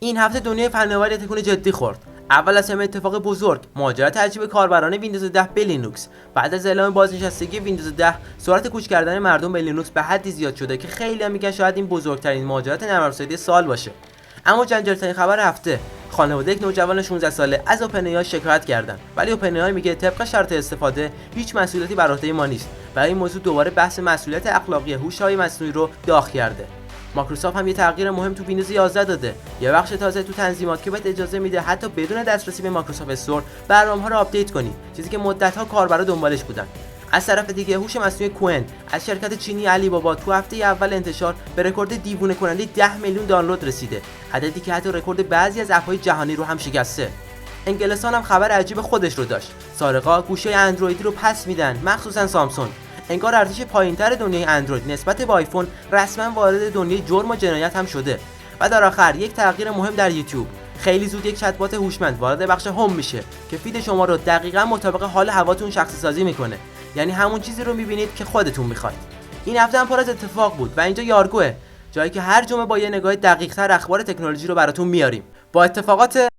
این هفته دنیای فناوری تکون جدی خورد. اول از همه اتفاق بزرگ، ماجرا ترجیح کاربران ویندوز 10 به لینوکس. بعد از اعلام بازنشستگی ویندوز 10، سرعت کوچ کردن مردم به لینوکس به حدی زیاد شده که خیلی میگن شاید این بزرگترین ماجرات نرم افزاری سال باشه. اما جنجال‌ترین خبر هفته، خانواده یک نوجوان 16 ساله از اوپن ای آی شکایت کردن، ولی اوپن ای آی میگه طبق شرط استفاده هیچ مسئولیتی بر عهده ما نیست. برای این موضوع دوباره بحث مسئولیت اخلاقی هوش‌های مصنوعی رو داغ کرده. مایکروسافت هم یه تغییر مهم تو ویندوز 11 داده، یه بخش تازه تو تنظیمات که بهت اجازه میده حتی بدون دسترسی به مایکروسافت استور برنامه‌ها رو آپدیت کنی، چیزی که مدت‌ها کاربرا دنبالش بودن. از طرف دیگه هوش مصنوعی کوئن از شرکت چینی علی بابا تو هفته اول انتشار به رکورد دیوونه کننده 10 میلیون دانلود رسیده، عددی که حتی رکورد بعضی از اپ‌های جهانی رو هم شکسته. انگلستان هم خبر عجیب خودش رو داشت. سارقا گوشی اندرویدی رو پس میدن، مخصوصا سامسونگ. انگار ارزش پایینتر دنیای اندروید نسبت به آیفون رسما وارد دنیای جرم و جنایت هم شده. و در آخر یک تغییر مهم در یوتیوب. خیلی زود یک چت بات هوشمند وارد بخش هوم میشه که فید شما رو دقیقاً مطابق حال هواتون شخصی سازی میکنه. یعنی همون چیزی رو میبینید که خودتون میخواید. این هفته هم پر از اتفاق بود و اینجا یارگوه، جایی که هر جمعه با یه نگاه دقیق‌تر اخبار تکنولوژی رو براتون میاریم. با اتفاقات